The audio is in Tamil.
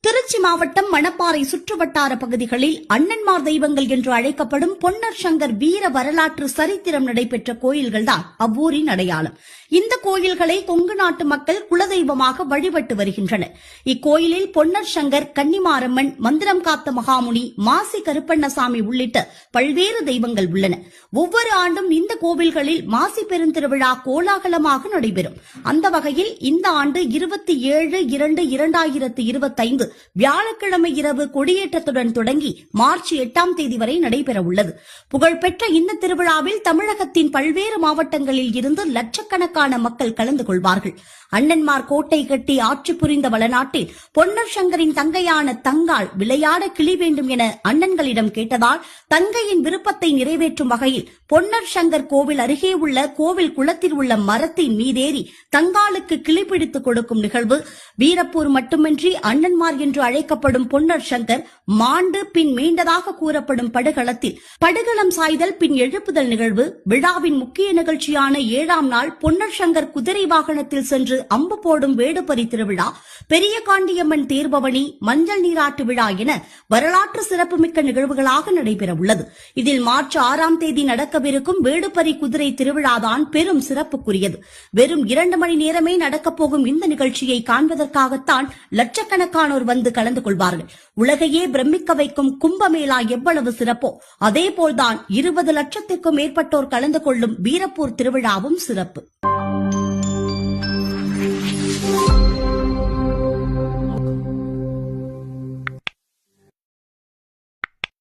திருச்சி மாவட்டம் மணப்பாறை சுற்றுவட்டார பகுதிகளில் அண்ணன்மார் தெய்வங்கள் என்று அழைக்கப்படும் பொன்னர் சங்கர் வீர வரலாற்று சரித்திரம் நடைபெற்ற கோயில்கள்தான் அவ்வூரின் அடையாளம். இந்த கோயில்களை கொங்கு நாட்டு மக்கள் குலதெய்வமாக வழிபட்டு வருகின்றனர். இக்கோயிலில் பொன்னர் சங்கர், கன்னிமாரம்மன், மந்திரம் காத்த மகாமுனி, மாசி கருப்பண்ணசாமி உள்ளிட்ட பல்வேறு தெய்வங்கள் உள்ளன. ஒவ்வொரு ஆண்டும் இந்த கோவில்களில் மாசி பெருந்திருவிழா கோலாகலமாக நடைபெறும். அந்த வகையில் இந்த ஆண்டு 27/2/2025 வியாழக்கிழமை இரவு கொடியேற்றத்துடன் தொடங்கி மார்ச் 8ஆம் தேதி வரை நடைபெறவுள்ளது. புகழ்பெற்ற இந்த திருவிழாவில் தமிழகத்தின் பல்வேறு மாவட்டங்களில் இருந்து லட்சக்கணக்கான மக்கள் கலந்து கொள்வார்கள். அண்ணன்மார் கோட்டை கட்டி ஆட்சி புரிந்த வளநாட்டில் பொன்னர் சங்கரின் தங்கையான தங்காள் விளையாட கிளி வேண்டும் என அண்ணன்களிடம் கேட்டதால் தங்கையின் விருப்பத்தை நிறைவேற்றும் வகையில் பொன்னர் சங்கர் கோவில் அருகே உள்ள கோவில் குளத்தில் உள்ள மரத்தின் மீதேறி தங்காளுக்கு கிளி பிடித்துக் கொடுக்கும் நிகழ்வு வீரப்பூர் மட்டுமின்றி அண்ணன்மார் என்று அழைக்கப்படும் பொன்னர் சங்கர் மாண்டு பின் மீண்டதாக கூறப்படும் படுகளத்தில் படுகளம் சாய்தல் பின் எழுப்புதல் நிகழ்வு விழாவின் முக்கிய நிகழ்ச்சியான 7ஆம் நாள் பொன்னர் சங்கர் குதிரை வாகனத்தில் சென்று அம்பு போடும் வேடுபரி திருவிழா, பெரிய காண்டியம்மன் தேர்பவனி, மஞ்சள் நீராட்டு விழா என வரலாற்று சிறப்புமிக்க நிகழ்வுகளாக நடைபெற உள்ளது. இதில் மார்ச் 6ஆம் தேதி நடக்கவிருக்கும் வேடுபரி குதிரை திருவிழாதான் பெரும் சிறப்புக்குரியது. வெறும் 2 மணி நேரமே நடக்கப் போகும் இந்த நிகழ்ச்சியை காண்பதற்காகத்தான் லட்சக்கணக்கானோர் வந்து கலந்து கொள்வார்கள். உலகையே பிரமிக்க வைக்கும் கும்பமேளா எவ்வளவு சிறப்போ அதேபோல்தான் 20 லட்சத்திற்கும் மேற்பட்டோர் கலந்து கொள்ளும் வீரப்பூர் திருவிழாவும் சிறப்பு.